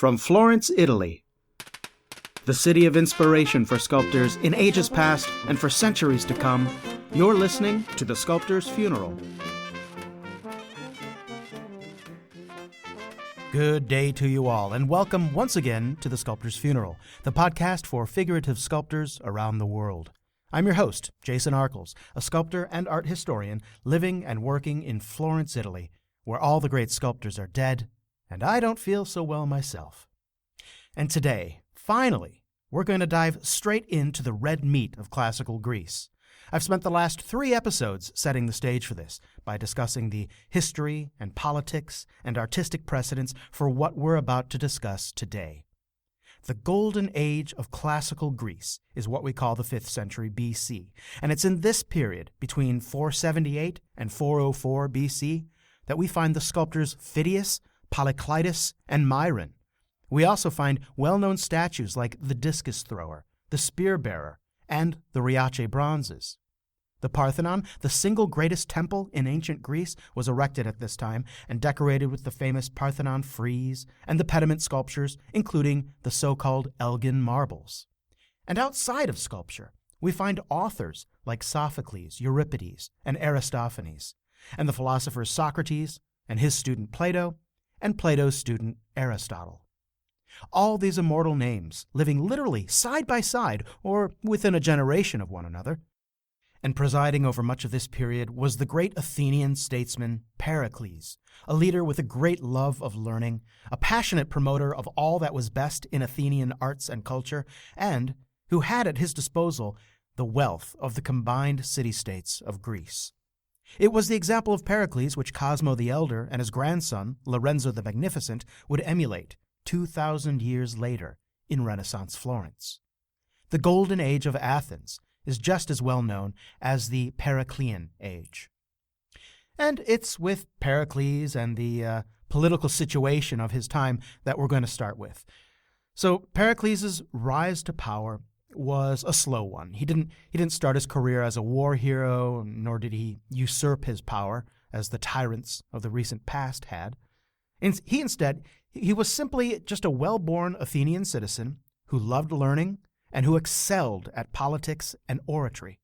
From Florence, Italy, the city of inspiration for sculptors in ages past and for centuries to come, you're listening to The Sculptor's Funeral. Good day to you all, and welcome once again to The Sculptor's Funeral, the podcast for figurative sculptors around the world. I'm your host, Jason Arkles, a sculptor and art historian living and working in Florence, Italy, where all the great sculptors are dead, and I don't feel so well myself. And today, finally, we're going to dive straight into the red meat of classical Greece. I've spent the last 3 episodes setting the stage for this by discussing the history and politics and artistic precedents for what we're about to discuss today. The golden age of classical Greece is what we call the 5th century BC, and it's in this period, between 478 and 404 BC, that we find the sculptors Phidias, Polykleitos, and Myron. We also find well-known statues like the discus thrower, the spear bearer, and the Riace bronzes. The Parthenon, the single greatest temple in ancient Greece, was erected at this time and decorated with the famous Parthenon frieze and the pediment sculptures, including the so-called Elgin marbles. And outside of sculpture, we find authors like Sophocles, Euripides, and Aristophanes, and the philosophers Socrates and his student Plato, and Plato's student Aristotle. All these immortal names living literally side by side or within a generation of one another. And presiding over much of this period was the great Athenian statesman Pericles, a leader with a great love of learning, a passionate promoter of all that was best in Athenian arts and culture, and who had at his disposal the wealth of the combined city-states of Greece. It was the example of Pericles which Cosmo the Elder and his grandson, Lorenzo the Magnificent, would emulate 2,000 years later in Renaissance Florence. The Golden Age of Athens is just as well known as the Periclean Age. And it's with Pericles and the political situation of his time that we're going to start with. So Pericles' rise to power was a slow one. He didn't start his career as a war hero, nor did he usurp his power as the tyrants of the recent past had. Instead, he was simply just a well-born Athenian citizen who loved learning and who excelled at politics and oratory.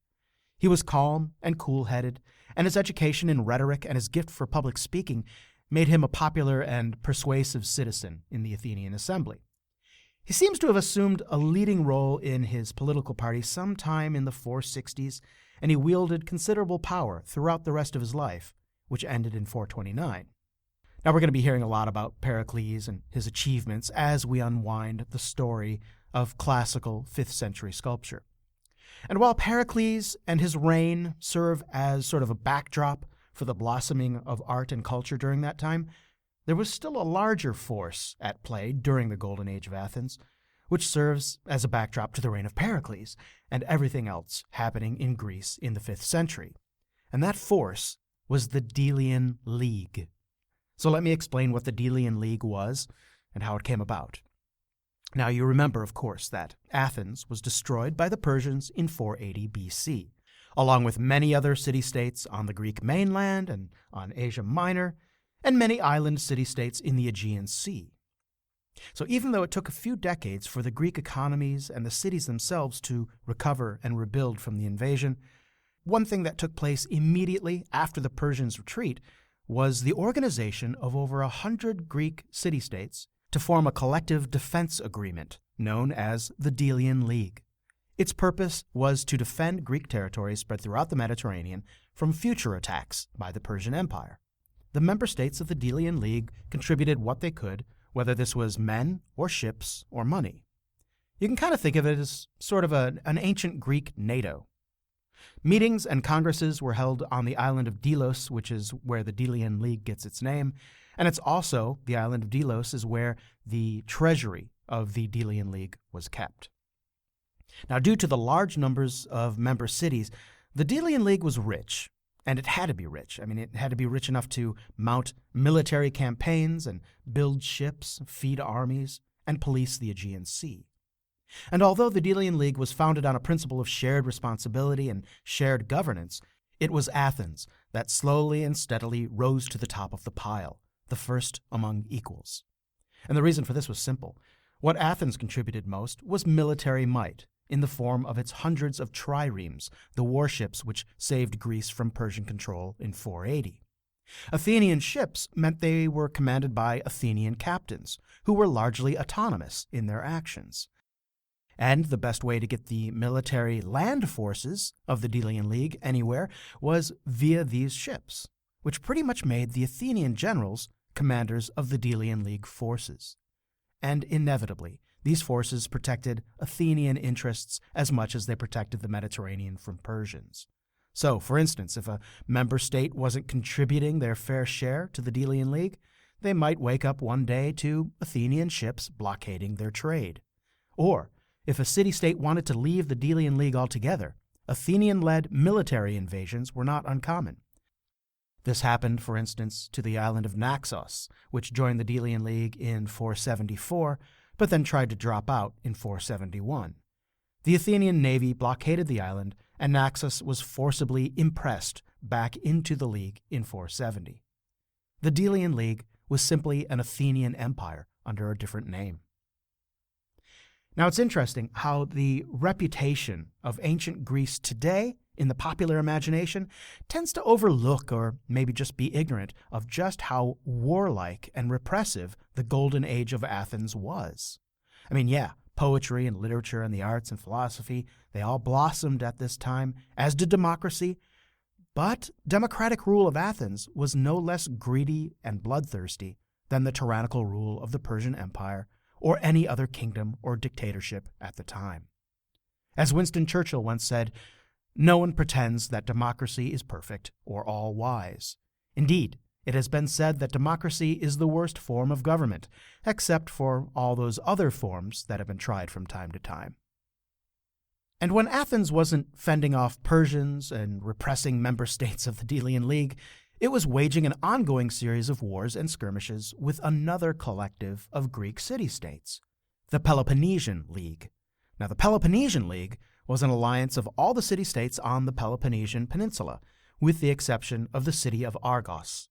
He was calm and cool-headed, and his education in rhetoric and his gift for public speaking made him a popular and persuasive citizen in the Athenian assembly. He seems to have assumed a leading role in his political party sometime in the 460s, and he wielded considerable power throughout the rest of his life, which ended in 429. Now we're going to be hearing a lot about Pericles and his achievements as we unwind the story of classical 5th century sculpture. And while Pericles and his reign serve as sort of a backdrop for the blossoming of art and culture during that time, there was still a larger force at play during the Golden Age of Athens, which serves as a backdrop to the reign of Pericles and everything else happening in Greece in the 5th century. And that force was the Delian League. So let me explain what the Delian League was and how it came about. Now you remember, of course, that Athens was destroyed by the Persians in 480 BC, along with many other city-states on the Greek mainland and on Asia Minor, and many island city-states in the Aegean Sea. So even though it took a few decades for the Greek economies and the cities themselves to recover and rebuild from the invasion, one thing that took place immediately after the Persians' retreat was the organization of over 100 Greek city-states to form a collective defense agreement known as the Delian League. Its purpose was to defend Greek territories spread throughout the Mediterranean from future attacks by the Persian Empire. The member states of the Delian League contributed what they could, whether this was men or ships or money. You can kind of think of it as sort of an ancient Greek NATO. Meetings and congresses were held on the island of Delos, which is where the Delian League gets its name, and it's also, the island of Delos is where the treasury of the Delian League was kept. Now, due to the large numbers of member cities, the Delian League was rich. And it had to be rich. I mean, it had to be rich enough to mount military campaigns and build ships, feed armies, and police the Aegean Sea. And although the Delian League was founded on a principle of shared responsibility and shared governance, it was Athens that slowly and steadily rose to the top of the pile, the first among equals. And the reason for this was simple. What Athens contributed most was military might, in the form of its hundreds of triremes, the warships which saved Greece from Persian control in 480. Athenian ships meant they were commanded by Athenian captains, who were largely autonomous in their actions. And the best way to get the military land forces of the Delian League anywhere was via these ships, which pretty much made the Athenian generals commanders of the Delian League forces. And inevitably, these forces protected Athenian interests as much as they protected the Mediterranean from Persians. So, for instance, if a member state wasn't contributing their fair share to the Delian League, they might wake up one day to Athenian ships blockading their trade. Or, if a city-state wanted to leave the Delian League altogether, Athenian-led military invasions were not uncommon. This happened, for instance, to the island of Naxos, which joined the Delian League in 474, but then tried to drop out in 471. The Athenian navy blockaded the island, and Naxos was forcibly impressed back into the League in 470. The Delian League was simply an Athenian empire under a different name. Now, it's interesting how the reputation of ancient Greece today in the popular imagination tends to overlook or maybe just be ignorant of just how warlike and repressive the golden age of Athens was. I mean, yeah, poetry and literature and the arts and philosophy, they all blossomed at this time, as did democracy, but democratic rule of Athens was no less greedy and bloodthirsty than the tyrannical rule of the Persian Empire or any other kingdom or dictatorship at the time. As Winston Churchill once said, "No one pretends that democracy is perfect or all-wise. Indeed, it has been said that democracy is the worst form of government, except for all those other forms that have been tried from time to time." And when Athens wasn't fending off Persians and repressing member states of the Delian League, it was waging an ongoing series of wars and skirmishes with another collective of Greek city-states, the Peloponnesian League. Now, the Peloponnesian League was an alliance of all the city-states on the Peloponnesian Peninsula, with the exception of the city of Argos.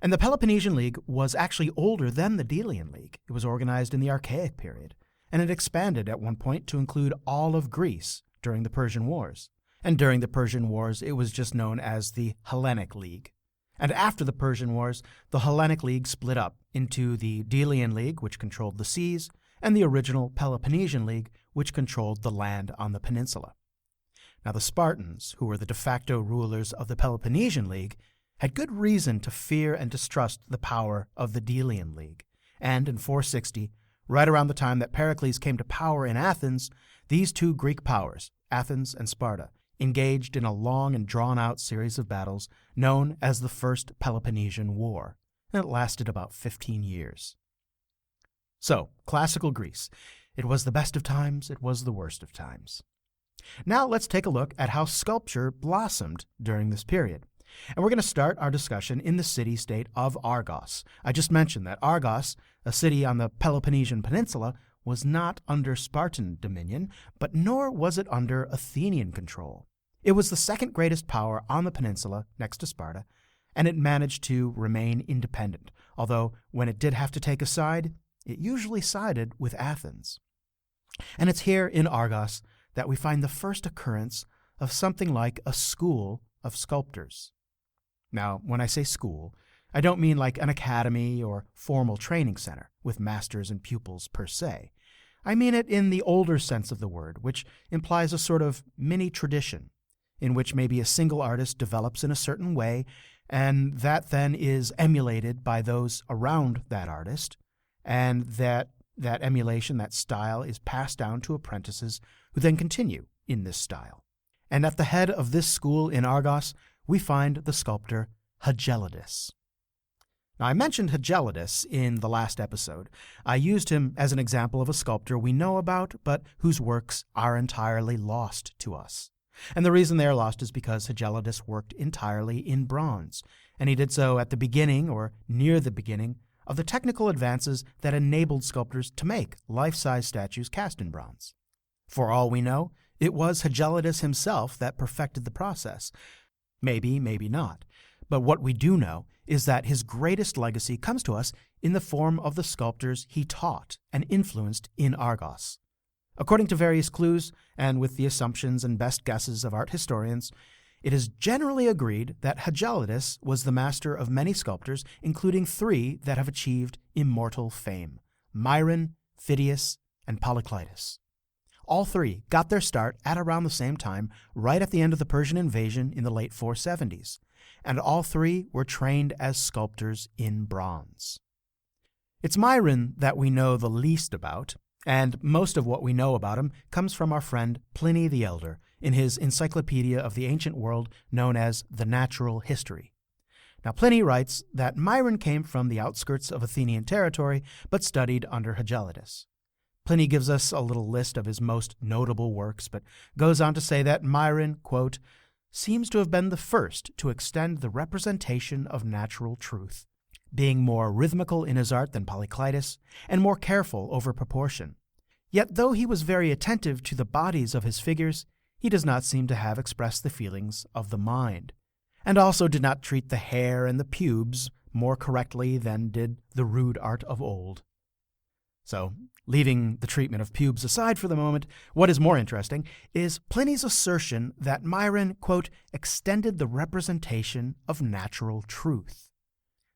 And the Peloponnesian League was actually older than the Delian League. It was organized in the Archaic period, and it expanded at one point to include all of Greece during the Persian Wars. And during the Persian Wars, it was just known as the Hellenic League. And after the Persian Wars, the Hellenic League split up into the Delian League, which controlled the seas, and the original Peloponnesian League, which controlled the land on the peninsula. Now, the Spartans, who were the de facto rulers of the Peloponnesian League, had good reason to fear and distrust the power of the Delian League. And in 460, right around the time that Pericles came to power in Athens, these two Greek powers, Athens and Sparta, engaged in a long and drawn-out series of battles known as the First Peloponnesian War, and it lasted about 15 years. So, classical Greece. It was the best of times, it was the worst of times. Now let's take a look at how sculpture blossomed during this period. And we're going to start our discussion in the city-state of Argos. I just mentioned that Argos, a city on the Peloponnesian Peninsula, was not under Spartan dominion, but nor was it under Athenian control. It was the second greatest power on the peninsula next to Sparta, and it managed to remain independent, although when it did have to take a side, it usually sided with Athens. And it's here in Argos that we find the first occurrence of something like a school of sculptors. Now, when I say school, I don't mean like an academy or formal training center with masters and pupils per se. I mean it in the older sense of the word, which implies a sort of mini tradition in which maybe a single artist develops in a certain way, and that then is emulated by those around that artist, and that emulation, that style, is passed down to apprentices who then continue in this style. And at the head of this school in Argos, we find the sculptor Hegelidas. Now, I mentioned Hegelidas in the last episode. I used him as an example of a sculptor we know about, but whose works are entirely lost to us. And the reason they are lost is because Hegelidas worked entirely in bronze, and he did so at the beginning, or near the beginning, of the technical advances that enabled sculptors to make life-size statues cast in bronze. For all we know, it was Hegelidas himself that perfected the process. Maybe, maybe not. But what we do know is that his greatest legacy comes to us in the form of the sculptors he taught and influenced in Argos. According to various clues, and with the assumptions and best guesses of art historians, it is generally agreed that Hegelidas was the master of many sculptors, including 3 that have achieved immortal fame: Myron, Phidias, and Polykleitos. All 3 got their start at around the same time, right at the end of the Persian invasion in the late 470s, and all 3 were trained as sculptors in bronze. It's Myron that we know the least about, and most of what we know about him comes from our friend Pliny the Elder in his Encyclopedia of the Ancient World known as The Natural History. Now, Pliny writes that Myron came from the outskirts of Athenian territory but studied under Hegelidas. Pliny gives us a little list of his most notable works, but goes on to say that Myron, quote, seems to have been the first to extend the representation of natural truth, being more rhythmical in his art than Polykleitos, and more careful over proportion. Yet though he was very attentive to the bodies of his figures, he does not seem to have expressed the feelings of the mind, and also did not treat the hair and the pubes more correctly than did the rude art of old. So, leaving the treatment of pubes aside for the moment, what is more interesting is Pliny's assertion that Myron, quote, extended the representation of natural truth.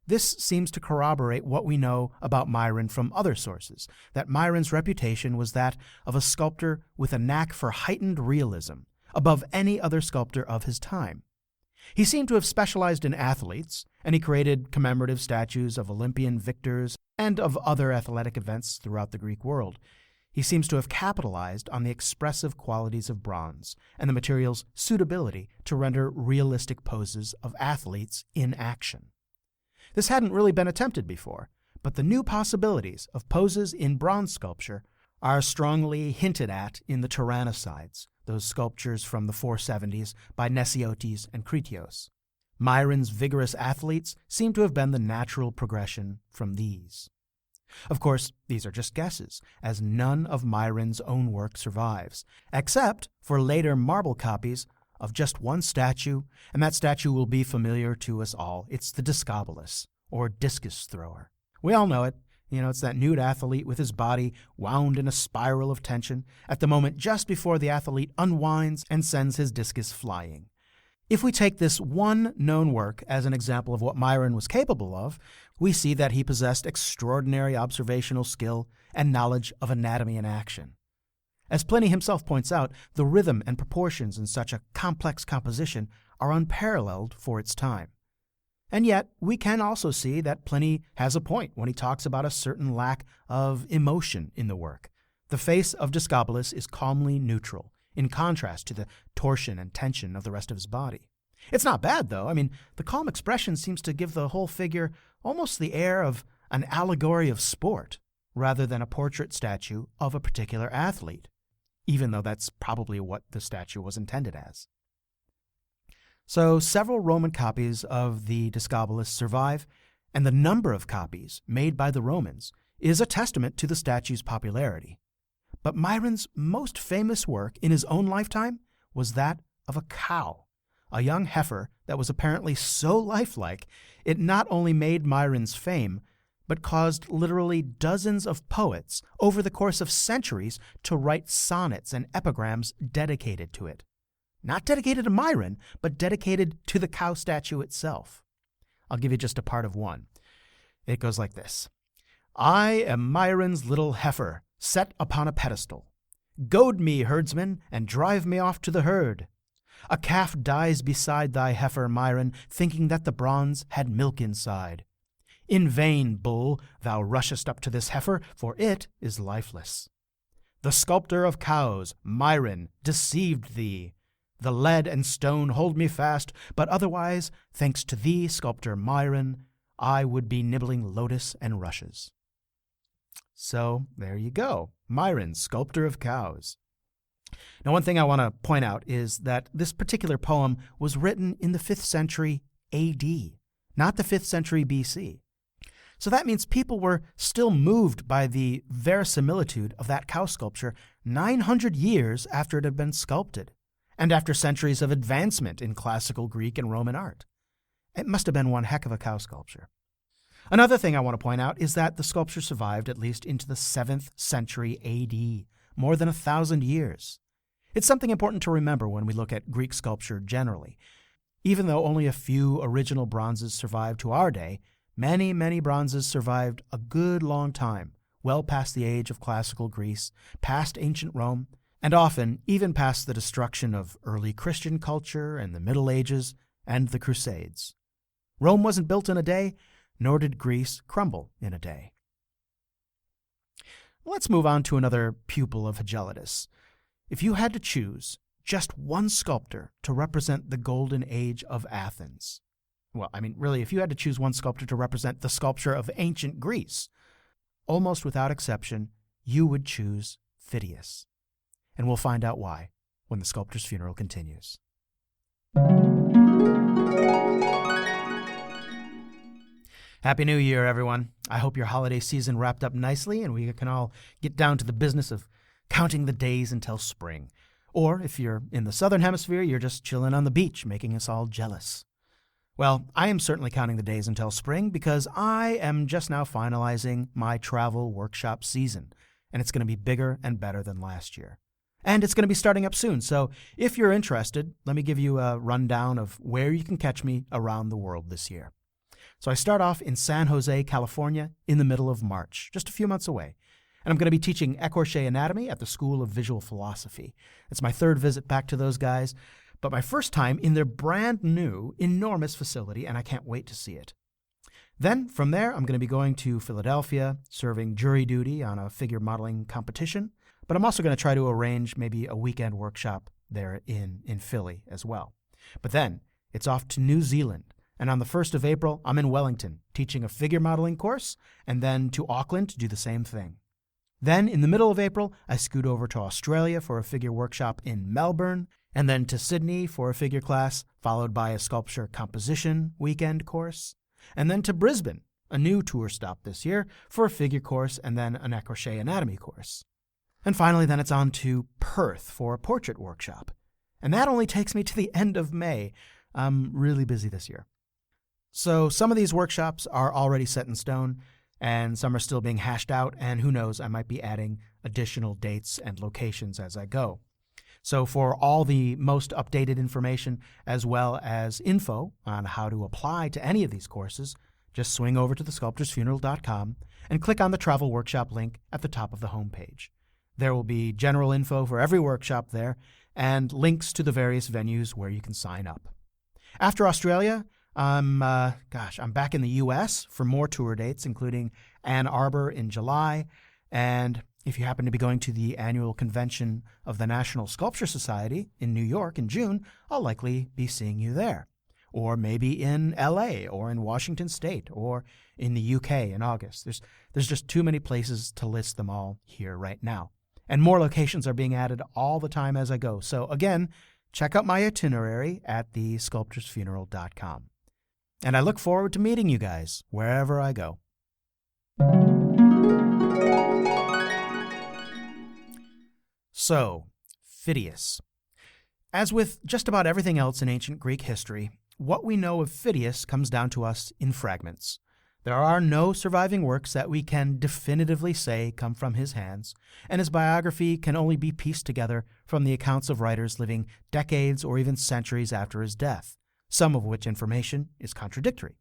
This seems to corroborate what we know about Myron from other sources, that Myron's reputation was that of a sculptor with a knack for heightened realism, above any other sculptor of his time. He seemed to have specialized in athletes, and he created commemorative statues of Olympian victors and of other athletic events throughout the Greek world. He seems to have capitalized on the expressive qualities of bronze and the material's suitability to render realistic poses of athletes in action. This hadn't really been attempted before, but the new possibilities of poses in bronze sculpture are strongly hinted at in the Tyrannosides, those sculptures from the 470s by Nesiotes and Critios. Myron's vigorous athletes seem to have been the natural progression from these. Of course, these are just guesses, as none of Myron's own work survives, except for later marble copies of just one statue, and that statue will be familiar to us all. It's the Discobolus, or discus thrower. We all know it. It's that nude athlete with his body wound in a spiral of tension at the moment just before the athlete unwinds and sends his discus flying. If we take this one known work as an example of what Myron was capable of, we see that he possessed extraordinary observational skill and knowledge of anatomy in action. As Pliny himself points out, the rhythm and proportions in such a complex composition are unparalleled for its time. And yet, we can also see that Pliny has a point when he talks about a certain lack of emotion in the work. The face of Discobolus is calmly neutral, in contrast to the torsion and tension of the rest of his body. It's not bad, though. The calm expression seems to give the whole figure almost the air of an allegory of sport, rather than a portrait statue of a particular athlete, even though that's probably what the statue was intended as. So several Roman copies of the Discobolus survive, and the number of copies made by the Romans is a testament to the statue's popularity. But Myron's most famous work in his own lifetime was that of a cow, a young heifer that was apparently so lifelike it not only made Myron's fame, but caused literally dozens of poets over the course of centuries to write sonnets and epigrams dedicated to it. Not dedicated to Myron, but dedicated to the cow statue itself. I'll give you just a part of one. It goes like this. I am Myron's little heifer, set upon a pedestal. Goad me, herdsman, and drive me off to the herd. A calf dies beside thy heifer, Myron, thinking that the bronze had milk inside. In vain, bull, thou rushest up to this heifer, for it is lifeless. The sculptor of cows, Myron, deceived thee. The lead and stone hold me fast, but otherwise, thanks to thee, sculptor Myron, I would be nibbling lotus and rushes. So there you go, Myron, sculptor of cows. Now, one thing I want to point out is that this particular poem was written in the 5th century AD, not the 5th century BC. So that means people were still moved by the verisimilitude of that cow sculpture 900 years after it had been sculpted, and after centuries of advancement in classical Greek and Roman art. It must have been one heck of a cow sculpture. Another thing I want to point out is that the sculpture survived at least into the 7th century AD, more than 1,000 years. It's something important to remember when we look at Greek sculpture generally. Even though only a few original bronzes survived to our day, many, many bronzes survived a good long time, well past the age of classical Greece, past ancient Rome, and often even past the destruction of early Christian culture and the Middle Ages and the Crusades. Rome wasn't built in a day, nor did Greece crumble in a day. Let's move on to another pupil of Hegelitus. If you had to choose just one sculptor to represent the golden age of Athens, if you had to choose one sculptor to represent the sculpture of ancient Greece, almost without exception, you would choose Phidias. And we'll find out why when the sculptor's funeral continues. Happy New Year, everyone. I hope your holiday season wrapped up nicely and we can all get down to the business of counting the days until spring. Or if you're in the southern hemisphere, you're just chilling on the beach, making us all jealous. Well, I am certainly counting the days until spring because I am just now finalizing my travel workshop season, and it's going to be bigger and better than last year. And it's going to be starting up soon, so if you're interested, let me give you a rundown of where you can catch me around the world this year. So I start off in San Jose, California, in the middle of March, just a few months away. And I'm going to be teaching Écorché Anatomy at the School of Visual Philosophy. It's my third visit back to those guys, but my first time in their brand new, enormous facility, and I can't wait to see it. Then, from there, I'm going to be going to Philadelphia, serving jury duty on a figure modeling competition, but I'm also going to try to arrange maybe a weekend workshop there in Philly as well. But then, it's off to New Zealand, and on the 1st of April, I'm in Wellington, teaching a figure modeling course, and then to Auckland to do the same thing. Then, in the middle of April, I scoot over to Australia for a figure workshop in Melbourne, and then to Sydney for a figure class, followed by a sculpture composition weekend course, and then to Brisbane, a new tour stop this year, for a figure course and then an Écorché Anatomy course. And finally, then it's on to Perth for a portrait workshop. And that only takes me to the end of May. I'm really busy this year. So some of these workshops are already set in stone, and some are still being hashed out, and who knows, I might be adding additional dates and locations as I go. So for all the most updated information, as well as info on how to apply to any of these courses, just swing over to thesculptorsfuneral.com and click on the travel workshop link at the top of the homepage. There will be general info for every workshop there and links to the various venues where you can sign up. After Australia, I'm back in the U.S. for more tour dates, including Ann Arbor in July, and if you happen to be going to the annual convention of the National Sculpture Society in New York in June, I'll likely be seeing you there. Or maybe in L.A. or in Washington State or in the U.K. in August. There's just too many places to list them all here right now. And more locations are being added all the time as I go. So again, check out my itinerary at thesculptorsfuneral.com. And I look forward to meeting you guys wherever I go. So, Phidias. As with just about everything else in ancient Greek history, what we know of Phidias comes down to us in fragments. There are no surviving works that we can definitively say come from his hands, and his biography can only be pieced together from the accounts of writers living decades or even centuries after his death, some of which information is contradictory.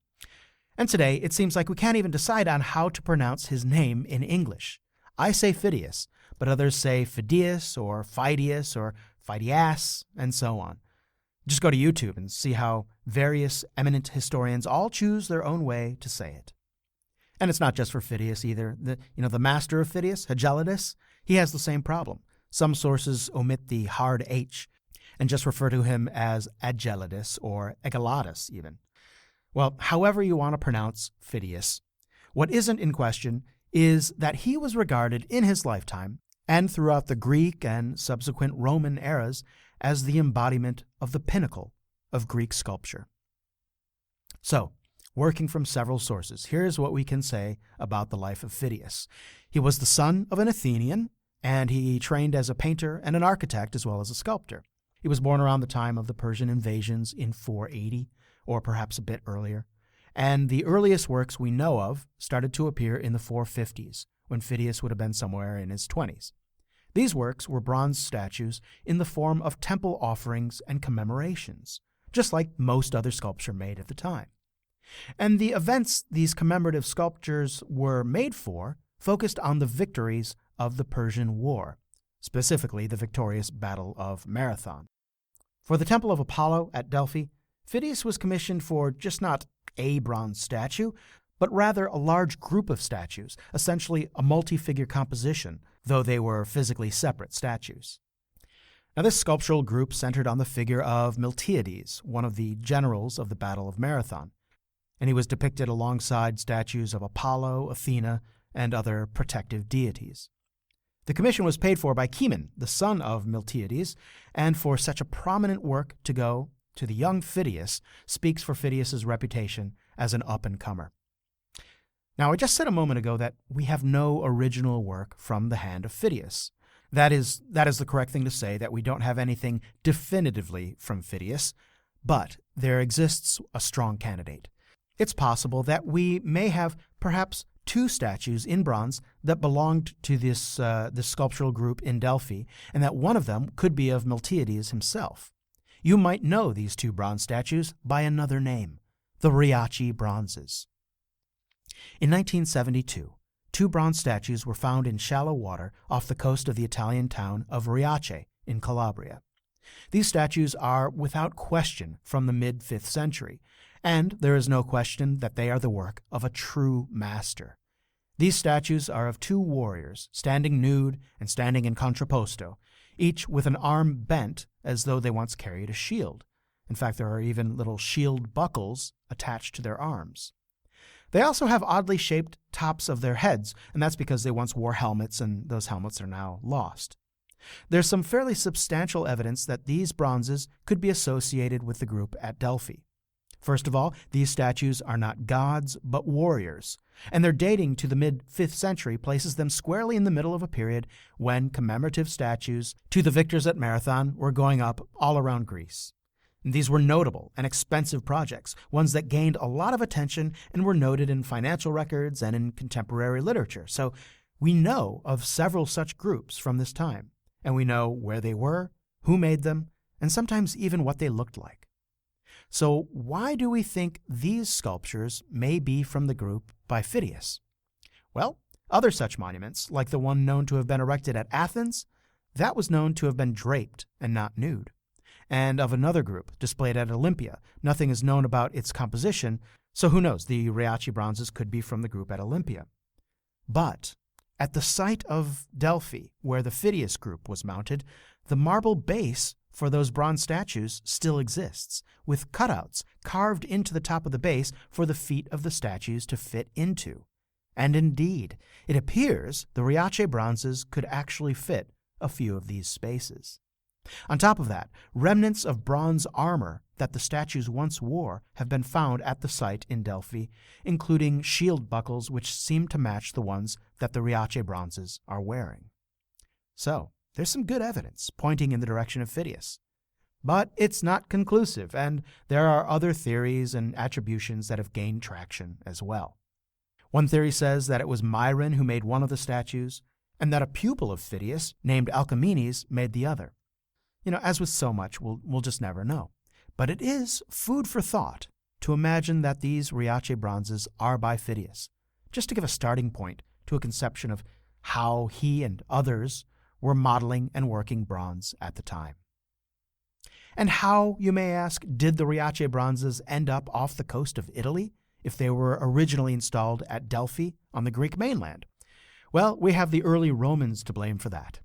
And today, it seems like we can't even decide on how to pronounce his name in English. I say Phidias, but others say Phidias or Phidias or Phidias, and so on. Just go to YouTube and see how various eminent historians all choose their own way to say it. And it's not just for Phidias either. The master of Phidias, Hegelitus, he has the same problem. Some sources omit the hard H and just refer to him as Agelitus or Egelatus even. Well, however you want to pronounce Phidias, what isn't in question is that he was regarded in his lifetime and throughout the Greek and subsequent Roman eras as the embodiment of the pinnacle of Greek sculpture. So, working from several sources, here's what we can say about the life of Phidias. He was the son of an Athenian, and he trained as a painter and an architect as well as a sculptor. He was born around the time of the Persian invasions in 480, or perhaps a bit earlier, and the earliest works we know of started to appear in the 450s, when Phidias would have been somewhere in his 20s. These works were bronze statues in the form of temple offerings and commemorations, just like most other sculpture made at the time. And the events these commemorative sculptures were made for focused on the victories of the Persian War, specifically the victorious Battle of Marathon. For the Temple of Apollo at Delphi, Phidias was commissioned for just not a bronze statue, but rather a large group of statues, essentially a multi-figure composition, though they were physically separate statues. Now, this sculptural group centered on the figure of Miltiades, one of the generals of the Battle of Marathon, and he was depicted alongside statues of Apollo, Athena, and other protective deities. The commission was paid for by Cimon, the son of Miltiades, and for such a prominent work to go to the young Phidias speaks for Phidias's reputation as an up-and-comer. Now, I just said a moment ago that we have no original work from the hand of Phidias. That is the correct thing to say, that we don't have anything definitively from Phidias, but there exists a strong candidate. It's possible that we may have perhaps two statues in bronze that belonged to this sculptural group in Delphi, and that one of them could be of Miltiades himself. You might know these two bronze statues by another name, the Riace bronzes. In 1972, two bronze statues were found in shallow water off the coast of the Italian town of Riace in Calabria. These statues are, without question, from the mid-5th century, and there is no question that they are the work of a true master. These statues are of two warriors, standing nude and standing in contrapposto, each with an arm bent as though they once carried a shield. In fact, there are even little shield buckles attached to their arms. They also have oddly shaped tops of their heads, and that's because they once wore helmets, and those helmets are now lost. There's some fairly substantial evidence that these bronzes could be associated with the group at Delphi. First of all, these statues are not gods, but warriors, and their dating to the mid-5th century places them squarely in the middle of a period when commemorative statues to the victors at Marathon were going up all around Greece. And these were notable and expensive projects, ones that gained a lot of attention and were noted in financial records and in contemporary literature. So we know of several such groups from this time, and we know where they were, who made them, and sometimes even what they looked like. So why do we think these sculptures may be from the group by Phidias? Well, other such monuments, like the one known to have been erected at Athens, that was known to have been draped and not nude. And of another group, displayed at Olympia, nothing is known about its composition, so who knows, the Riace bronzes could be from the group at Olympia. But at the site of Delphi, where the Phidias group was mounted, the marble base for those bronze statues still exists, with cutouts carved into the top of the base for the feet of the statues to fit into. And indeed, it appears the Riace bronzes could actually fit a few of these spaces. On top of that, remnants of bronze armor that the statues once wore have been found at the site in Delphi, including shield buckles which seem to match the ones that the Riace bronzes are wearing. So, there's some good evidence pointing in the direction of Phidias. But it's not conclusive, and there are other theories and attributions that have gained traction as well. One theory says that it was Myron who made one of the statues, and that a pupil of Phidias, named Alcamenes, made the other. As with so much, we'll just never know. But it is food for thought to imagine that these Riace bronzes are by Phidias, just to give a starting point to a conception of how he and others were modeling and working bronze at the time. And how, you may ask, did the Riace bronzes end up off the coast of Italy if they were originally installed at Delphi on the Greek mainland? Well, we have the early Romans to blame for that.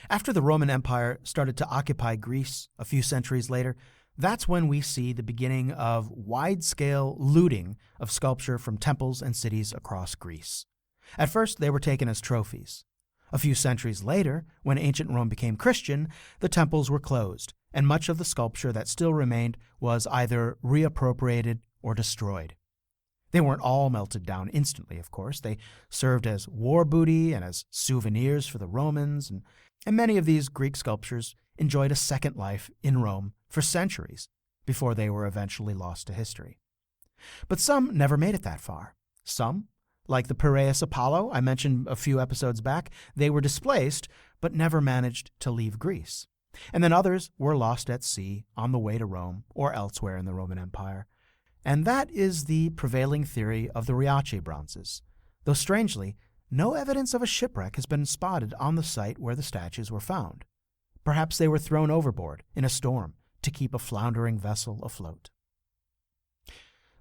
After the Roman Empire started to occupy Greece a few centuries later, that's when we see the beginning of wide-scale looting of sculpture from temples and cities across Greece. At first, they were taken as trophies. A few centuries later, when ancient Rome became Christian, the temples were closed, and much of the sculpture that still remained was either reappropriated or destroyed. They weren't all melted down instantly, of course. They served as war booty and as souvenirs for the Romans, and many of these Greek sculptures enjoyed a second life in Rome for centuries before they were eventually lost to history. But some never made it that far. Some, like the Piraeus Apollo I mentioned a few episodes back, they were displaced but never managed to leave Greece. And then others were lost at sea on the way to Rome or elsewhere in the Roman Empire. And that is the prevailing theory of the Riace bronzes, though strangely, no evidence of a shipwreck has been spotted on the site where the statues were found. Perhaps they were thrown overboard in a storm to keep a floundering vessel afloat.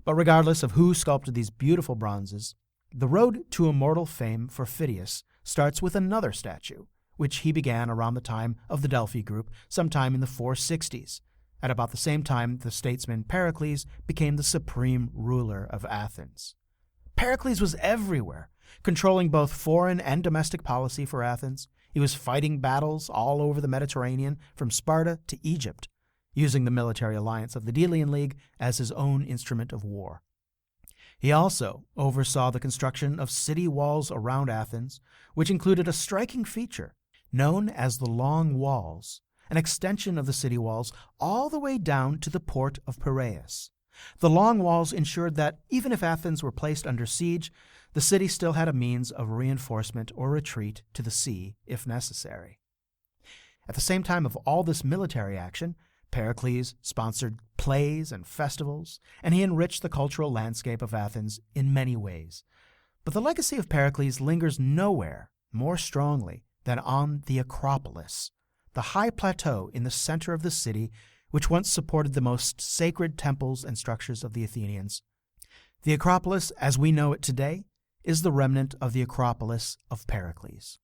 But regardless of who sculpted these beautiful bronzes, the road to immortal fame for Phidias starts with another statue, which he began around the time of the Delphi group, sometime in the 460s, at about the same time the statesman Pericles became the supreme ruler of Athens. Pericles was everywhere, controlling both foreign and domestic policy for Athens. He was fighting battles all over the Mediterranean, from Sparta to Egypt, using the military alliance of the Delian League as his own instrument of war. He also oversaw the construction of city walls around Athens, which included a striking feature known as the Long Walls, an extension of the city walls all the way down to the port of Piraeus. The Long Walls ensured that even if Athens were placed under siege, the city still had a means of reinforcement or retreat to the sea if necessary. At the same time of all this military action, Pericles sponsored plays and festivals, and he enriched the cultural landscape of Athens in many ways. But the legacy of Pericles lingers nowhere more strongly than on the Acropolis, the high plateau in the center of the city which once supported the most sacred temples and structures of the Athenians. The Acropolis, as we know it today, is the remnant of the Acropolis of Pericles.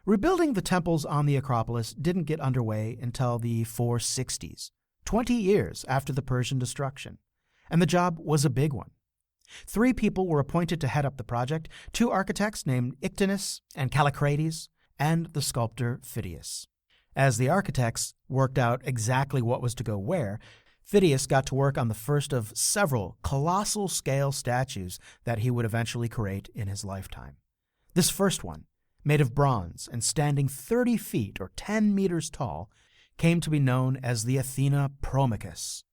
Rebuilding the temples on the Acropolis didn't get underway until the 460s, 20 years after the Persian destruction, and the job was a big one. 3 people were appointed to head up the project, 2 architects named Ictinus and Callicrates, and the sculptor Phidias. As the architects worked out exactly what was to go where, Phidias got to work on the first of several colossal-scale statues that he would eventually create in his lifetime. This first one, made of bronze and standing 30 feet or 10 meters tall, came to be known as the Athena Promachus.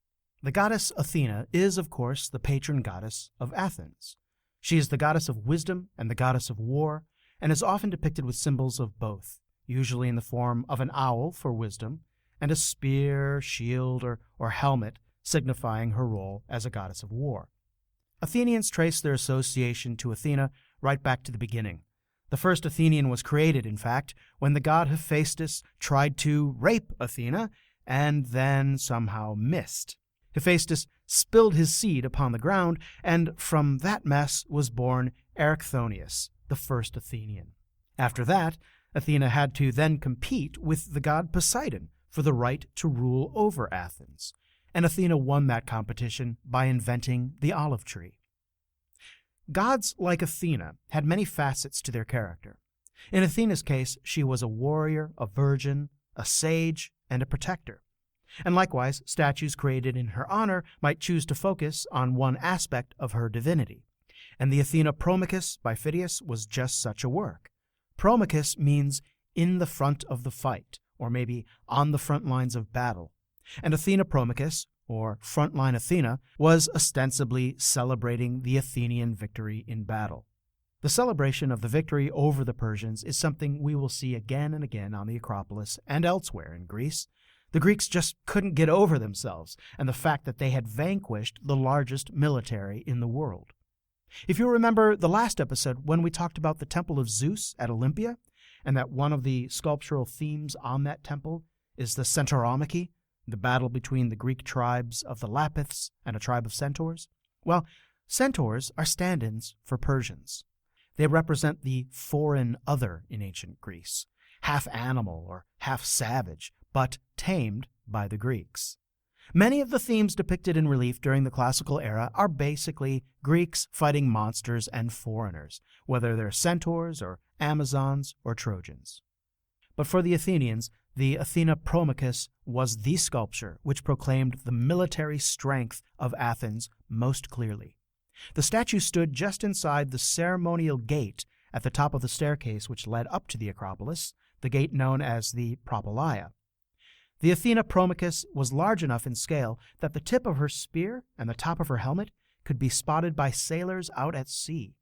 The goddess Athena is, of course, the patron goddess of Athens. She is the goddess of wisdom and the goddess of war, and is often depicted with symbols of both, usually in the form of an owl for wisdom, and a spear, shield, or helmet signifying her role as a goddess of war. Athenians trace their association to Athena right back to the beginning. The first Athenian was created, in fact, when the god Hephaestus tried to rape Athena and then somehow missed. Hephaestus spilled his seed upon the ground, and from that mess was born Erichthonius, the first Athenian. After that, Athena had to then compete with the god Poseidon for the right to rule over Athens, and Athena won that competition by inventing the olive tree. Gods like Athena had many facets to their character. In Athena's case, she was a warrior, a virgin, a sage, and a protector. And likewise, statues created in her honor might choose to focus on one aspect of her divinity. And the Athena Promachus by Phidias was just such a work. Promachus means in the front of the fight, or maybe on the front lines of battle. And Athena Promachus, or Frontline Athena, was ostensibly celebrating the Athenian victory in battle. The celebration of the victory over the Persians is something we will see again and again on the Acropolis and elsewhere in Greece. The Greeks just couldn't get over themselves and the fact that they had vanquished the largest military in the world. If you remember the last episode when we talked about the Temple of Zeus at Olympia, and that one of the sculptural themes on that temple is the Centauromachy, the battle between the Greek tribes of the Lapiths and a tribe of centaurs? Well, centaurs are stand-ins for Persians. They represent the foreign other in ancient Greece, half animal or half savage, but tamed by the Greeks. Many of the themes depicted in relief during the classical era are basically Greeks fighting monsters and foreigners, whether they're centaurs or Amazons or Trojans. But for the Athenians, the Athena Promachus was the sculpture which proclaimed the military strength of Athens most clearly. The statue stood just inside the ceremonial gate at the top of the staircase which led up to the Acropolis, the gate known as the Propylaea. The Athena Promachus was large enough in scale that the tip of her spear and the top of her helmet could be spotted by sailors out at sea.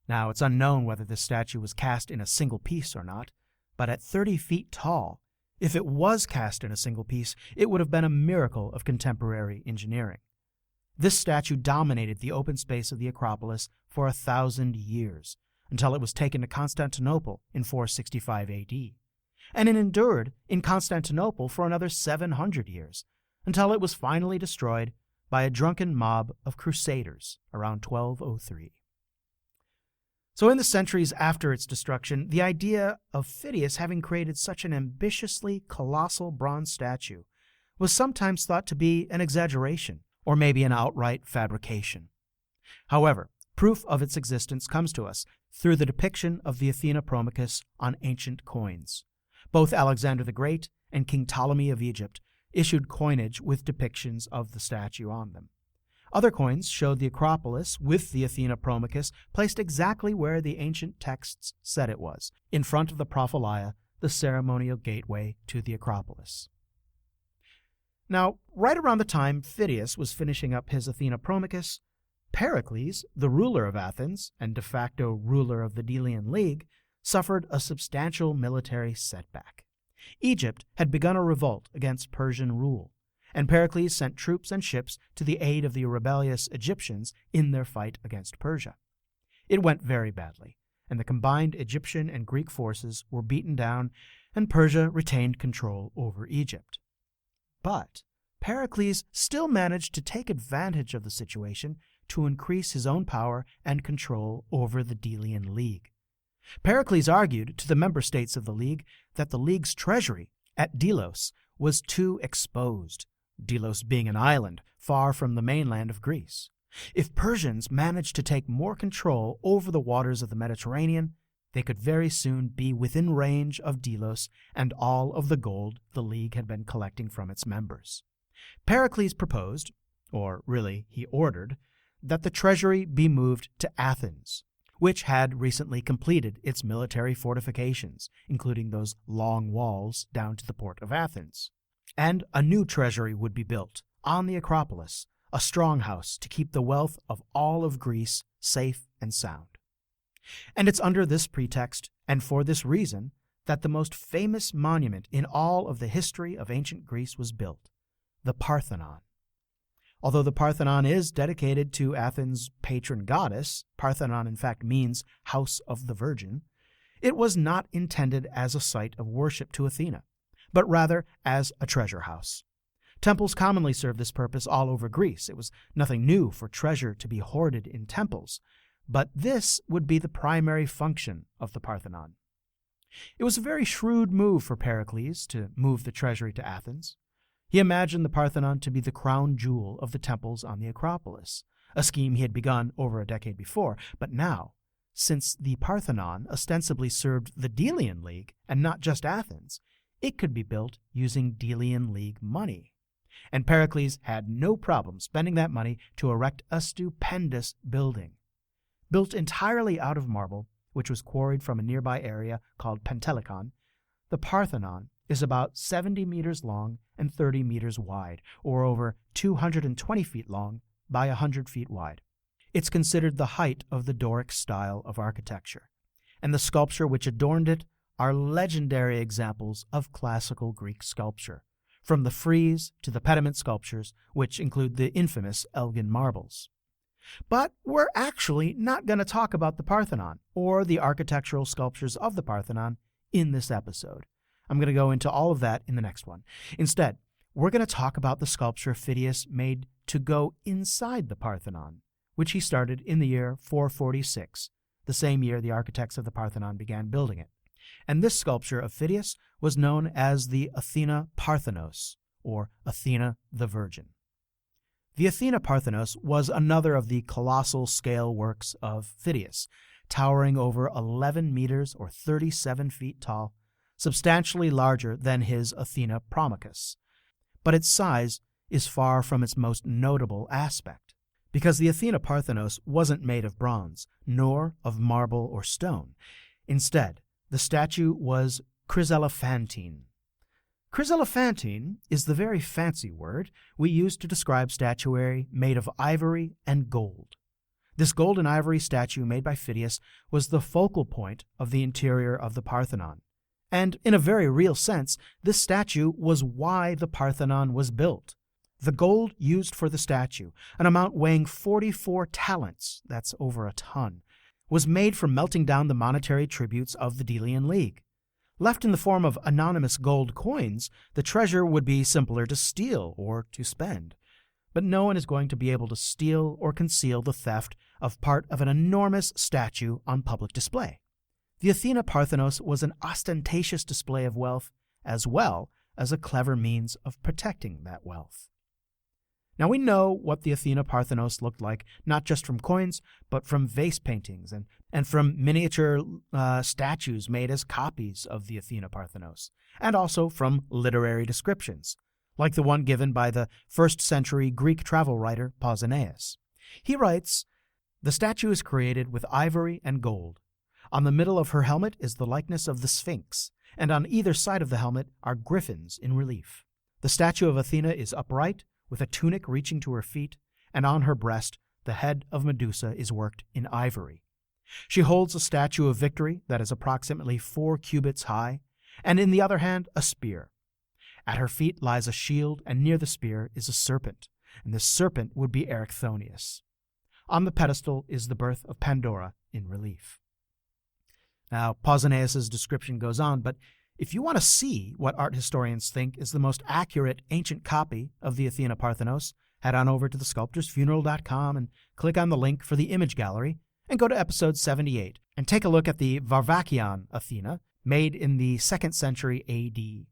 Now, it's unknown whether this statue was cast in a single piece or not, but at 30 feet tall, if it was cast in a single piece, it would have been a miracle of contemporary engineering. This statue dominated the open space of the Acropolis for 1,000 years, until it was taken to Constantinople in 465 AD. And it endured in Constantinople for another 700 years, until it was finally destroyed by a drunken mob of crusaders around 1203. So in the centuries after its destruction, the idea of Phidias having created such an ambitiously colossal bronze statue was sometimes thought to be an exaggeration, or maybe an outright fabrication. However, proof of its existence comes to us through the depiction of the Athena Promachus on ancient coins. Both Alexander the Great and King Ptolemy of Egypt issued coinage with depictions of the statue on them. Other coins showed the Acropolis with the Athena Promachus placed exactly where the ancient texts said it was, in front of the Propylaea, the ceremonial gateway to the Acropolis. Now, right around the time Phidias was finishing up his Athena Promachus, Pericles, the ruler of Athens and de facto ruler of the Delian League, suffered a substantial military setback. Egypt had begun a revolt against Persian rule, and Pericles sent troops and ships to the aid of the rebellious Egyptians in their fight against Persia. It went very badly, and the combined Egyptian and Greek forces were beaten down, and Persia retained control over Egypt. But Pericles still managed to take advantage of the situation to increase his own power and control over the Delian League. Pericles argued to the member states of the League that the League's treasury at Delos was too exposed, Delos being an island far from the mainland of Greece. If Persians managed to take more control over the waters of the Mediterranean, they could very soon be within range of Delos and all of the gold the League had been collecting from its members. Pericles proposed, or really he ordered, that the treasury be moved to Athens, which had recently completed its military fortifications, including those long walls down to the port of Athens. And a new treasury would be built on the Acropolis, a stronghouse to keep the wealth of all of Greece safe and sound. And it's under this pretext, and for this reason, that the most famous monument in all of the history of ancient Greece was built, the Parthenon. Although the Parthenon is dedicated to Athens' patron goddess, Parthenon in fact means House of the Virgin, it was not intended as a site of worship to Athena, but rather as a treasure house. Temples commonly served this purpose all over Greece. It was nothing new for treasure to be hoarded in temples, but this would be the primary function of the Parthenon. It was a very shrewd move for Pericles to move the treasury to Athens. He imagined the Parthenon to be the crown jewel of the temples on the Acropolis, a scheme he had begun over a decade before. But now, since the Parthenon ostensibly served the Delian League and not just Athens, it could be built using Delian League money. And Pericles had no problem spending that money to erect a stupendous building. Built entirely out of marble, which was quarried from a nearby area called Pentelikon, the Parthenon is about 70 meters long and 30 meters wide, or over 220 feet long by 100 feet wide. It's considered the height of the Doric style of architecture, and the sculpture which adorned it are legendary examples of classical Greek sculpture, from the frieze to the pediment sculptures, which include the infamous Elgin marbles. But we're actually not going to talk about the Parthenon or the architectural sculptures of the Parthenon in this episode. I'm going to go into all of that in the next one. Instead, we're going to talk about the sculpture Phidias made to go inside the Parthenon, which he started in the year 446, the same year the architects of the Parthenon began building it. And this sculpture of Phidias was known as the Athena Parthenos, or Athena the Virgin. The Athena Parthenos was another of the colossal scale works of Phidias, towering over 11 meters or 37 feet tall, substantially larger than his Athena Promachus. But its size is far from its most notable aspect, because the Athena Parthenos wasn't made of bronze, nor of marble or stone. Instead, the statue was chryselephantine. Chryselephantine is the very fancy word we use to describe statuary made of ivory and gold. This gold and ivory statue made by Phidias was the focal point of the interior of the Parthenon. And in a very real sense, this statue was why the Parthenon was built. The gold used for the statue, an amount weighing 44 talents, that's over a ton, was made from melting down the monetary tributes of the Delian League. Left in the form of anonymous gold coins, the treasure would be simpler to steal or to spend. But no one is going to be able to steal or conceal the theft of part of an enormous statue on public display. The Athena Parthenos was an ostentatious display of wealth, as well as a clever means of protecting that wealth. Now we know what the Athena Parthenos looked like, not just from coins, but from vase paintings and from miniature statues made as copies of the Athena Parthenos, and also from literary descriptions, like the one given by the 1st century Greek travel writer Pausanias. He writes, "The statue is created with ivory and gold. On the middle of her helmet is the likeness of the Sphinx, and on either side of the helmet are griffins in relief. The statue of Athena is upright, with a tunic reaching to her feet, and on her breast the head of Medusa is worked in ivory. She holds a statue of victory that is approximately 4 cubits high, and in the other hand a spear. At her feet lies a shield, and near the spear is a serpent, and this serpent would be Erichthonius. On the pedestal is the birth of Pandora in relief." Now, Pausanias' description goes on, but if you want to see what art historians think is the most accurate ancient copy of the Athena Parthenos, head on over to thesculptorsfuneral.com and click on the link for the image gallery and go to episode 78 and take a look at the Varvakian Athena made in the 2nd century AD.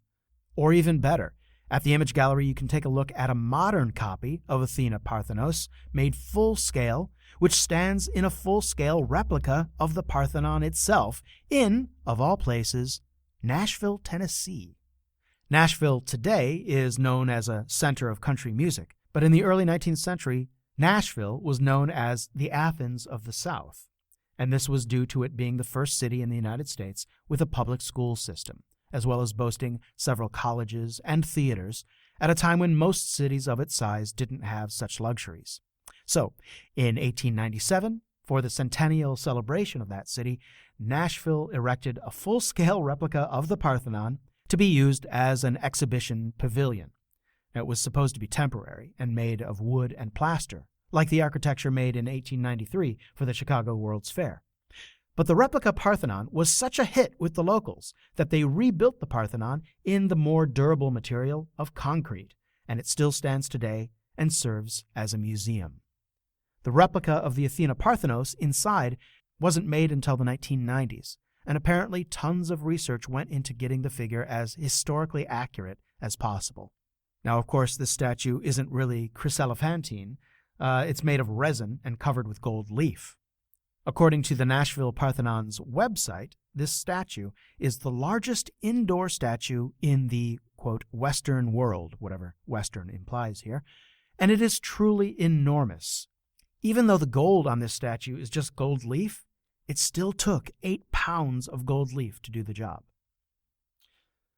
Or even better, at the image gallery you can take a look at a modern copy of Athena Parthenos made full scale, which stands in a full-scale replica of the Parthenon itself in, of all places, Nashville, Tennessee. Nashville today is known as a center of country music, but in the early 19th century, Nashville was known as the Athens of the South, and this was due to it being the first city in the United States with a public school system, as well as boasting several colleges and theaters at a time when most cities of its size didn't have such luxuries. So, in 1897, for the centennial celebration of that city, Nashville erected a full-scale replica of the Parthenon to be used as an exhibition pavilion. It was supposed to be temporary and made of wood and plaster, like the architecture made in 1893 for the Chicago World's Fair. But the replica Parthenon was such a hit with the locals that they rebuilt the Parthenon in the more durable material of concrete, and it still stands today and serves as a museum. The replica of the Athena Parthenos inside wasn't made until the 1990s, and apparently tons of research went into getting the figure as historically accurate as possible. Now, of course, this statue isn't really chryselephantine. It's made of resin and covered with gold leaf. According to the Nashville Parthenon's website, this statue is the largest indoor statue in the, quote, Western world, whatever Western implies here, and it is truly enormous. Even though the gold on this statue is just gold leaf, it still took 8 pounds of gold leaf to do the job.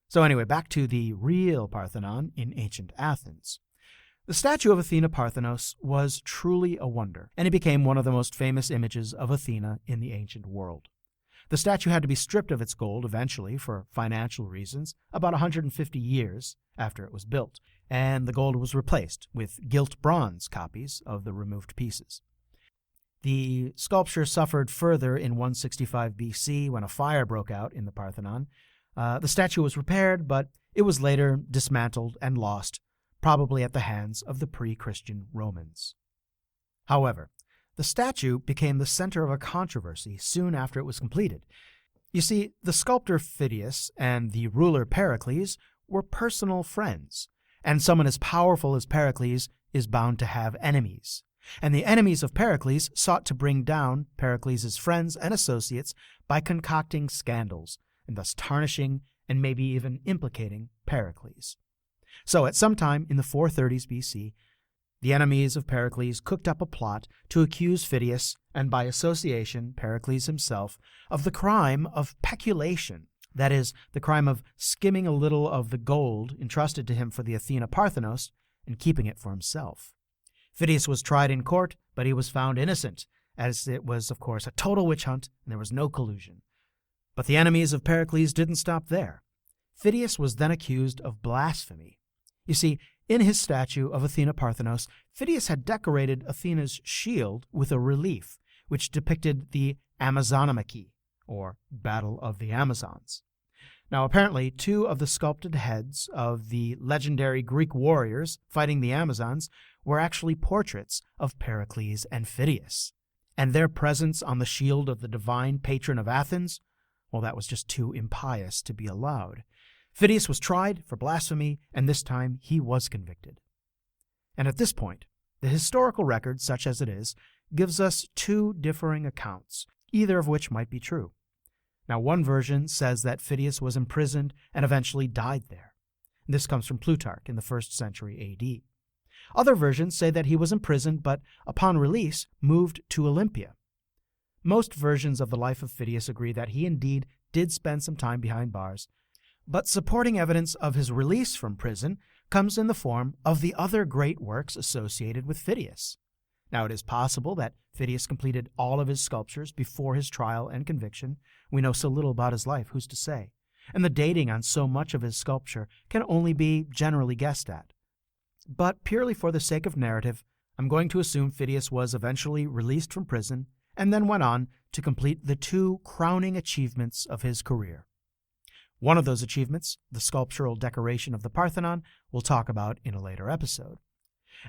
So anyway, back to the real Parthenon in ancient Athens. The statue of Athena Parthenos was truly a wonder, and it became one of the most famous images of Athena in the ancient world. The statue had to be stripped of its gold eventually for financial reasons about 150 years after it was built, and the gold was replaced with gilt bronze copies of the removed pieces. The sculpture suffered further in 165 BC when a fire broke out in the Parthenon. The statue was repaired, but it was later dismantled and lost, probably at the hands of the pre-Christian Romans. However, the statue became the center of a controversy soon after it was completed. You see, the sculptor Phidias and the ruler Pericles were personal friends, and someone as powerful as Pericles is bound to have enemies. And the enemies of Pericles sought to bring down Pericles' friends and associates by concocting scandals, and thus tarnishing and maybe even implicating Pericles. So at some time in the 430s BC, the enemies of Pericles cooked up a plot to accuse Phidias, and by association Pericles himself, of the crime of peculation, That is, the crime of skimming a little of the gold entrusted to him for the Athena Parthenos and keeping it for himself. Phidias was tried in court, but he was found innocent, as it was, of course, a total witch hunt and there was no collusion. But the enemies of Pericles didn't stop there. Phidias was then accused of blasphemy. You see, in his statue of Athena Parthenos, Phidias had decorated Athena's shield with a relief which depicted the Amazonomachy, or Battle of the Amazons. Now, apparently, 2 of the sculpted heads of the legendary Greek warriors fighting the Amazons were actually portraits of Pericles and Phidias. And their presence on the shield of the divine patron of Athens, well, that was just too impious to be allowed. Phidias was tried for blasphemy, and this time he was convicted. And at this point, the historical record, such as it is, gives us 2 differing accounts, either of which might be true. Now, one version says that Phidias was imprisoned and eventually died there. This comes from Plutarch in the 1st century A.D. Other versions say that he was imprisoned, but upon release moved to Olympia. Most versions of the life of Phidias agree that he indeed did spend some time behind bars, but supporting evidence of his release from prison comes in the form of the other great works associated with Phidias. Now, it is possible that Phidias completed all of his sculptures before his trial and conviction. We know so little about his life, who's to say? And the dating on so much of his sculpture can only be generally guessed at. But purely for the sake of narrative, I'm going to assume Phidias was eventually released from prison and then went on to complete the 2 crowning achievements of his career. One of those achievements, the sculptural decoration of the Parthenon, we'll talk about in a later episode.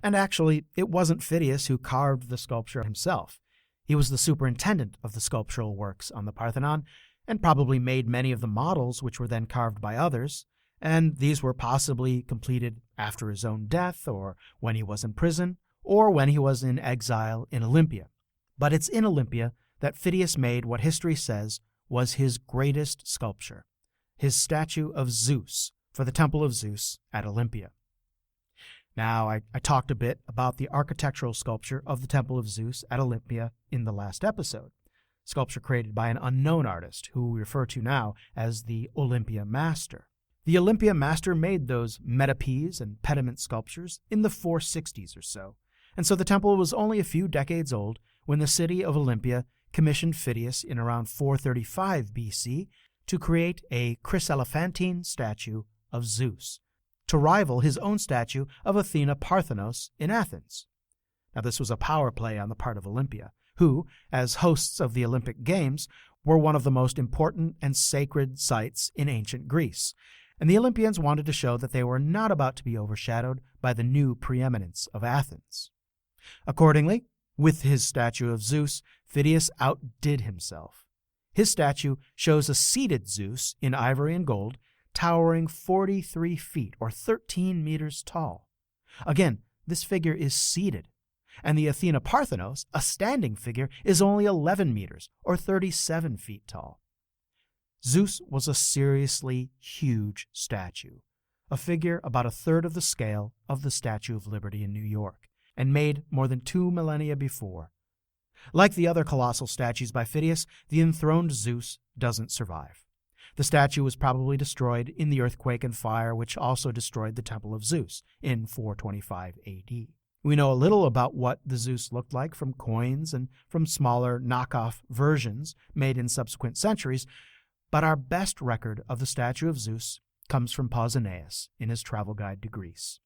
And actually, it wasn't Phidias who carved the sculpture himself. He was the superintendent of the sculptural works on the Parthenon, and probably made many of the models which were then carved by others, and these were possibly completed after his own death, or when he was in prison, or when he was in exile in Olympia. But it's in Olympia that Phidias made what history says was his greatest sculpture, his statue of Zeus for the Temple of Zeus at Olympia. Now, I talked a bit about the architectural sculpture of the Temple of Zeus at Olympia in the last episode, sculpture created by an unknown artist who we refer to now as the Olympia Master. The Olympia Master made those metopes and pediment sculptures in the 460s or so, and so the temple was only a few decades old when the city of Olympia commissioned Phidias in around 435 BC to create a chryselephantine statue of Zeus, to rival his own statue of Athena Parthenos in Athens. Now, this was a power play on the part of Olympia, who, as hosts of the Olympic Games, were one of the most important and sacred sites in ancient Greece, and the Olympians wanted to show that they were not about to be overshadowed by the new preeminence of Athens. Accordingly, with his statue of Zeus, Phidias outdid himself. His statue shows a seated Zeus in ivory and gold, towering 43 feet or 13 meters tall. Again, this figure is seated, and the Athena Parthenos, a standing figure, is only 11 meters or 37 feet tall. Zeus was a seriously huge statue, a figure about a third of the scale of the Statue of Liberty in New York, and made more than 2 millennia before. Like the other colossal statues by Phidias, the enthroned Zeus doesn't survive. The statue was probably destroyed in the earthquake and fire which also destroyed the Temple of Zeus in 425 AD. We know a little about what the Zeus looked like from coins and from smaller knockoff versions made in subsequent centuries, but our best record of the statue of Zeus comes from Pausanias in his travel guide to Greece.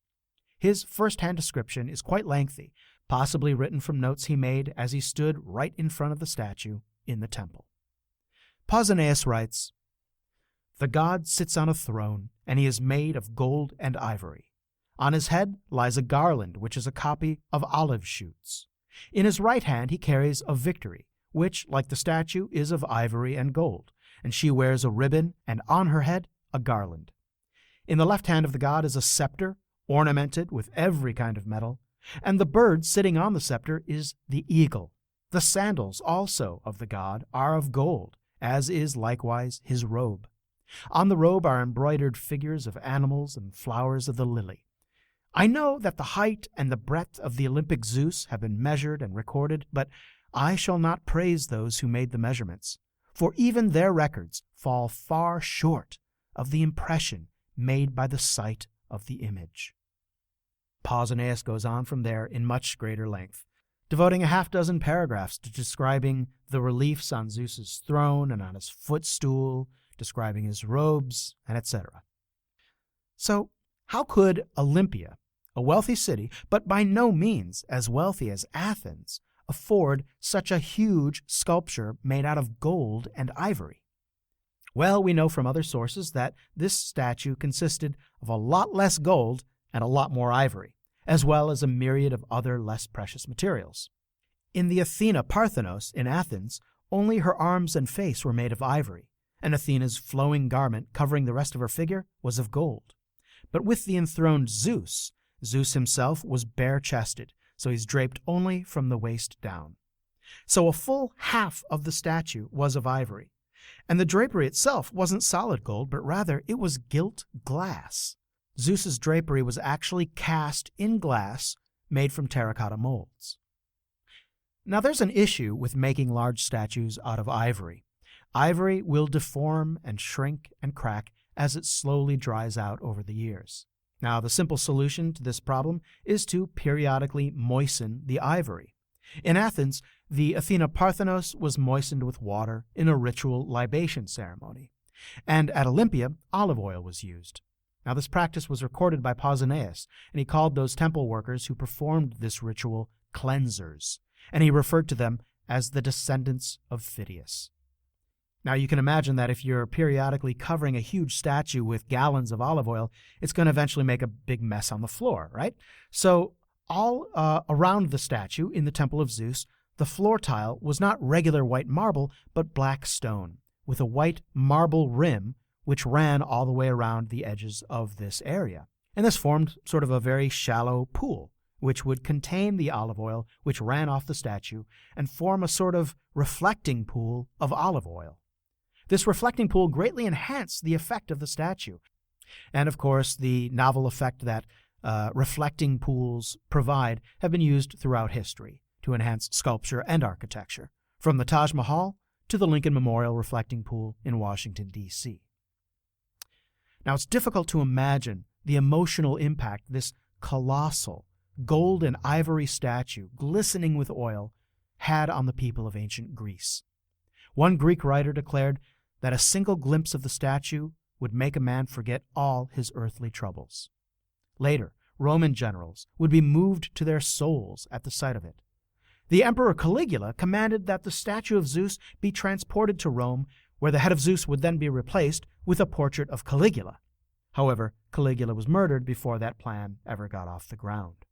His first-hand description is quite lengthy, possibly written from notes he made as he stood right in front of the statue in the temple. Pausanias writes, "The god sits on a throne, and he is made of gold and ivory. On his head lies a garland, which is a copy of olive shoots. In his right hand he carries a victory, which, like the statue, is of ivory and gold, and she wears a ribbon, and on her head a garland. In the left hand of the god is a scepter, ornamented with every kind of metal, and the bird sitting on the scepter is the eagle. The sandals also of the god are of gold, as is likewise his robe. On the robe are embroidered figures of animals and flowers of the lily. I know that the height and the breadth of the Olympic Zeus have been measured and recorded, but I shall not praise those who made the measurements, for even their records fall far short of the impression made by the sight of the image. Pausanias goes on from there in much greater length, devoting a half-dozen paragraphs to describing the reliefs on Zeus's throne and on his footstool, describing his robes, and etc. So, how could Olympia, a wealthy city, but by no means as wealthy as Athens, afford such a huge sculpture made out of gold and ivory? Well, we know from other sources that this statue consisted of a lot less gold and a lot more ivory, as well as a myriad of other less precious materials. In the Athena Parthenos in Athens, only her arms and face were made of ivory, and Athena's flowing garment covering the rest of her figure was of gold. But with the enthroned Zeus, Zeus himself was bare-chested, so he's draped only from the waist down. So a full half of the statue was of ivory, and the drapery itself wasn't solid gold, but rather it was gilt glass. Zeus's drapery was actually cast in glass made from terracotta molds. Now there's an issue with making large statues out of ivory. Ivory will deform and shrink and crack as it slowly dries out over the years. Now, the simple solution to this problem is to periodically moisten the ivory. In Athens, the Athena Parthenos was moistened with water in a ritual libation ceremony, and at Olympia, olive oil was used. Now, this practice was recorded by Pausanias, and he called those temple workers who performed this ritual cleansers, and he referred to them as the descendants of Phidias. Now, you can imagine that if you're periodically covering a huge statue with gallons of olive oil, it's going to eventually make a big mess on the floor, right? So all around the statue in the Temple of Zeus, the floor tile was not regular white marble, but black stone, with a white marble rim which ran all the way around the edges of this area. And this formed sort of a very shallow pool, which would contain the olive oil which ran off the statue and form a sort of reflecting pool of olive oil. This reflecting pool greatly enhanced the effect of the statue. And of course, the novel effect that reflecting pools provide have been used throughout history to enhance sculpture and architecture, from the Taj Mahal to the Lincoln Memorial reflecting pool in Washington, D.C. Now, it's difficult to imagine the emotional impact this colossal gold and ivory statue, glistening with oil, had on the people of ancient Greece. One Greek writer declared that a single glimpse of the statue would make a man forget all his earthly troubles. Later, Roman generals would be moved to their souls at the sight of it. The Emperor Caligula commanded that the statue of Zeus be transported to Rome, where the head of Zeus would then be replaced with a portrait of Caligula. However, Caligula was murdered before that plan ever got off the ground.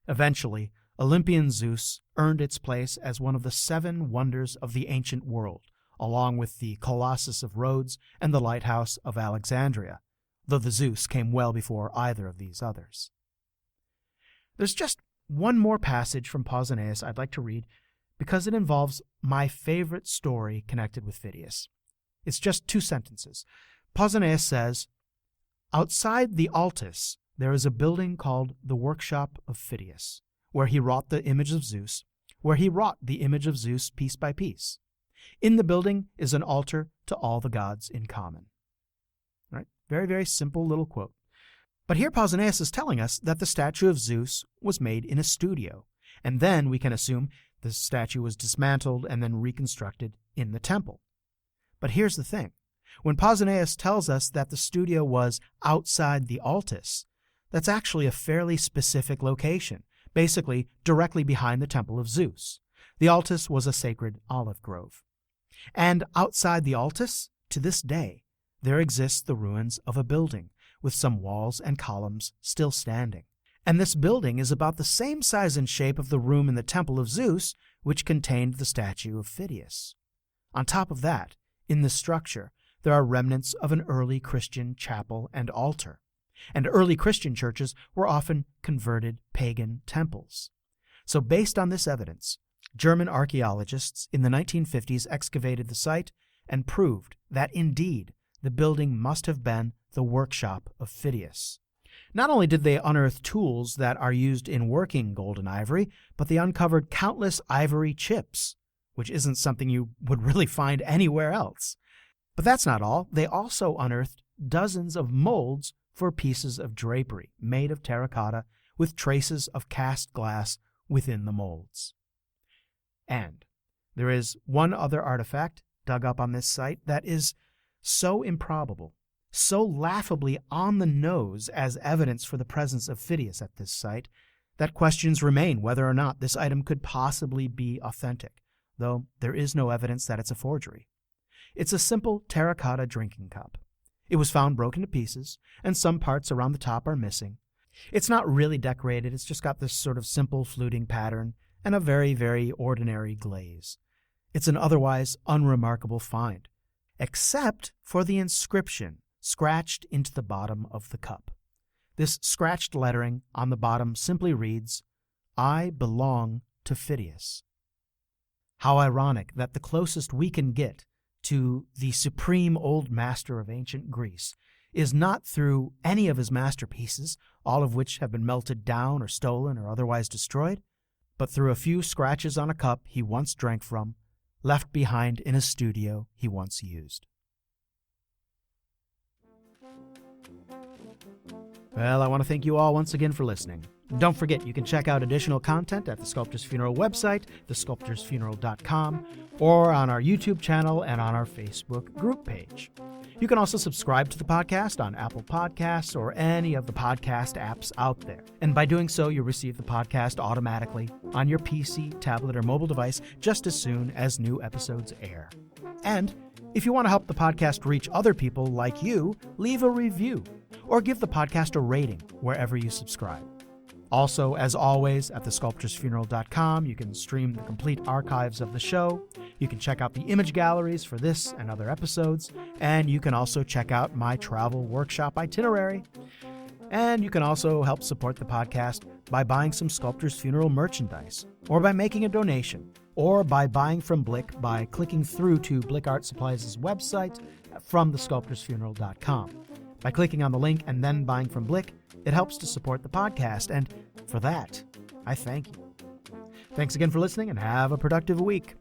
Eventually, Olympian Zeus earned its place as one of the 7 wonders of the ancient world, along with the Colossus of Rhodes and the Lighthouse of Alexandria, though the Zeus came well before either of these others. There's just one more passage from Pausanias I'd like to read because it involves my favorite story connected with Phidias. It's just 2 sentences. Pausanias says, "Outside the Altis there is a building called the Workshop of Phidias, where he wrought the image of Zeus, piece by piece. In the building is an altar to all the gods in common." Right? Very, very simple little quote. But here Pausanias is telling us that the statue of Zeus was made in a studio, and then we can assume the statue was dismantled and then reconstructed in the temple. But here's the thing. When Pausanias tells us that the studio was outside the Altis, that's actually a fairly specific location, basically directly behind the Temple of Zeus. The Altis was a sacred olive grove. And outside the Altis, to this day, there exists the ruins of a building, with some walls and columns still standing. And this building is about the same size and shape of the room in the Temple of Zeus, which contained the statue of Phidias. On top of that, in this structure, there are remnants of an early Christian chapel and altar. And early Christian churches were often converted pagan temples. So based on this evidence, German archaeologists in the 1950s excavated the site and proved that indeed the building must have been the workshop of Phidias. Not only did they unearth tools that are used in working gold and ivory, but they uncovered countless ivory chips, which isn't something you would really find anywhere else. But that's not all. They also unearthed dozens of molds for pieces of drapery made of terracotta with traces of cast glass within the molds. And there is one other artifact dug up on this site that is so improbable, so laughably on the nose as evidence for the presence of Phidias at this site, that questions remain whether or not this item could possibly be authentic, though there is no evidence that it's a forgery. It's a simple terracotta drinking cup. It was found broken to pieces, and some parts around the top are missing. It's not really decorated, it's just got this sort of simple fluting pattern and a very, very ordinary glaze. It's an otherwise unremarkable find, except for the inscription scratched into the bottom of the cup. This scratched lettering on the bottom simply reads, "I belong to Phidias." How ironic that the closest we can get to the supreme old master of ancient Greece is not through any of his masterpieces, all of which have been melted down or stolen or otherwise destroyed, but through a few scratches on a cup he once drank from, left behind in a studio he once used. Well, I want to thank you all once again for listening. Don't forget, you can check out additional content at the Sculptor's Funeral website, thesculptorsfuneral.com, or on our YouTube channel and on our Facebook group page. You can also subscribe to the podcast on Apple Podcasts or any of the podcast apps out there. And by doing so, you'll receive the podcast automatically on your PC, tablet, or mobile device just as soon as new episodes air. And if you want to help the podcast reach other people like you, leave a review or give the podcast a rating wherever you subscribe. Also, as always, at thesculptorsfuneral.com, you can stream the complete archives of the show. You can check out the image galleries for this and other episodes. And you can also check out my travel workshop itinerary. And you can also help support the podcast by buying some Sculptor's Funeral merchandise, or by making a donation, or by buying from Blick by clicking through to Blick Art Supplies' website from thesculptorsfuneral.com. By clicking on the link and then buying from Blick, it helps to support the podcast, and for that, I thank you. Thanks again for listening, and have a productive week.